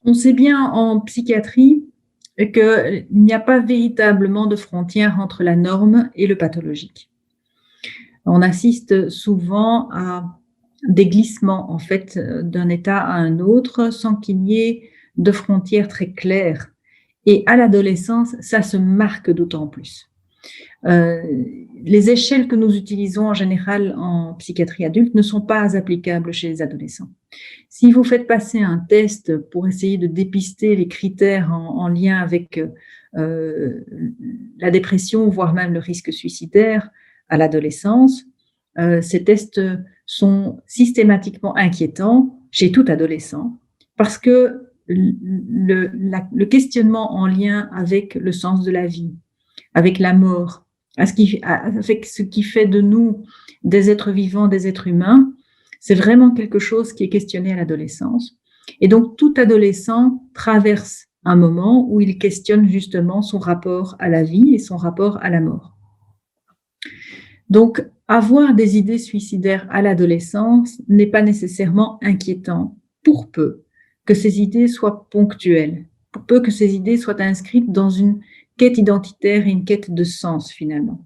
On sait bien en psychiatrie qu'il n'y a pas véritablement de frontière entre la norme et le pathologique. On assiste souvent à des glissements en fait d'un état à un autre sans qu'il y ait de frontières très claires. Et à l'adolescence, ça se marque d'autant plus. Euh, les échelles que nous utilisons en général en psychiatrie adulte ne sont pas applicables chez les adolescents. Si vous faites passer un test pour essayer de dépister les critères en lien avec la dépression, voire même le risque suicidaire à l'adolescence, ces tests sont systématiquement inquiétants chez tout adolescent parce que le questionnement en lien avec le sens de la vie, avec la mort, avec ce qui fait de nous des êtres vivants, des êtres humains, c'est vraiment quelque chose qui est questionné à l'adolescence. Et donc, tout adolescent traverse un moment où il questionne justement son rapport à la vie et son rapport à la mort. Donc, avoir des idées suicidaires à l'adolescence n'est pas nécessairement inquiétant, pour peu que ces idées soient ponctuelles, pour peu que ces idées soient inscrites dans une quête identitaire et une quête de sens finalement.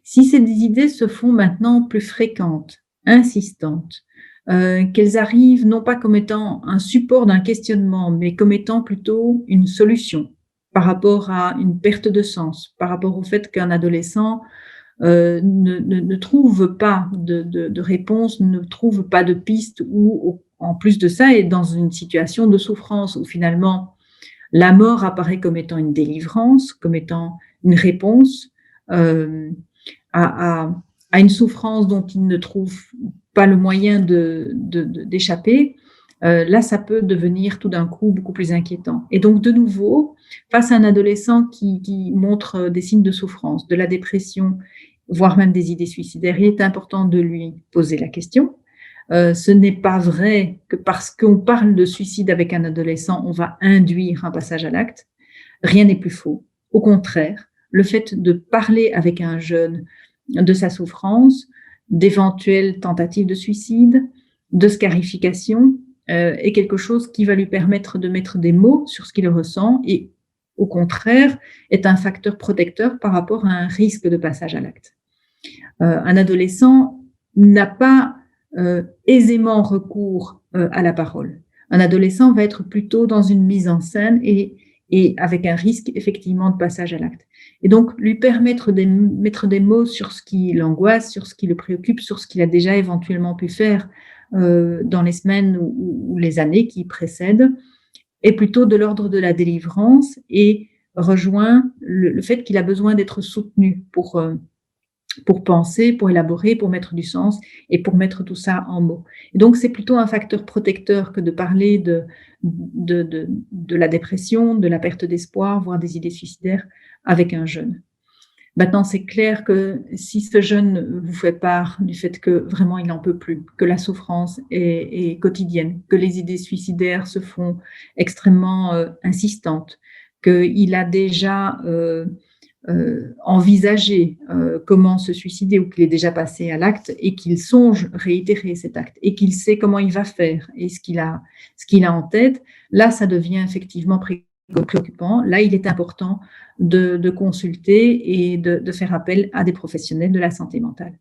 Si ces idées se font maintenant plus fréquentes, insistantes, qu'elles arrivent non pas comme étant un support d'un questionnement, mais comme étant plutôt une solution par rapport à une perte de sens, par rapport au fait qu'un adolescent ne trouve pas de réponse, ne trouve pas de piste, ou en plus de ça est dans une situation de souffrance où finalement la mort apparaît comme étant une délivrance, comme étant une réponse à une souffrance dont il ne trouve pas le moyen d'échapper. Là, ça peut devenir tout d'un coup beaucoup plus inquiétant. Et donc, de nouveau, face à un adolescent qui montre des signes de souffrance, de la dépression, voire même des idées suicidaires, il est important de lui poser la question. Ce n'est pas vrai que parce qu'on parle de suicide avec un adolescent, on va induire un passage à l'acte. Rien n'est plus faux. Au contraire, le fait de parler avec un jeune de sa souffrance, d'éventuelles tentatives de suicide, de scarification, est quelque chose qui va lui permettre de mettre des mots sur ce qu'il ressent et, au contraire, est un facteur protecteur par rapport à un risque de passage à l'acte. Un adolescent n'a pas aisément recours à la parole. Un adolescent va être plutôt dans une mise en scène et avec un risque effectivement de passage à l'acte. Et donc, lui permettre de mettre des mots sur ce qui l'angoisse, sur ce qui le préoccupe, sur ce qu'il a déjà éventuellement pu faire dans les semaines ou les années qui précèdent, est plutôt de l'ordre de la délivrance et rejoint le fait qu'il a besoin d'être soutenu pour penser, pour élaborer, pour mettre du sens et pour mettre tout ça en mots. Et donc, c'est plutôt un facteur protecteur que de parler de la dépression, de la perte d'espoir, voire des idées suicidaires avec un jeune. Maintenant, c'est clair que si ce jeune vous fait part du fait que vraiment il n'en peut plus, que la souffrance est quotidienne, que les idées suicidaires se font extrêmement insistantes, qu'il a déjà envisager comment se suicider ou qu'il est déjà passé à l'acte et qu'il songe réitérer cet acte et qu'il sait comment il va faire et ce qu'il a en tête, là, ça devient effectivement préoccupant. Là, il est important de consulter et de faire appel à des professionnels de la santé mentale.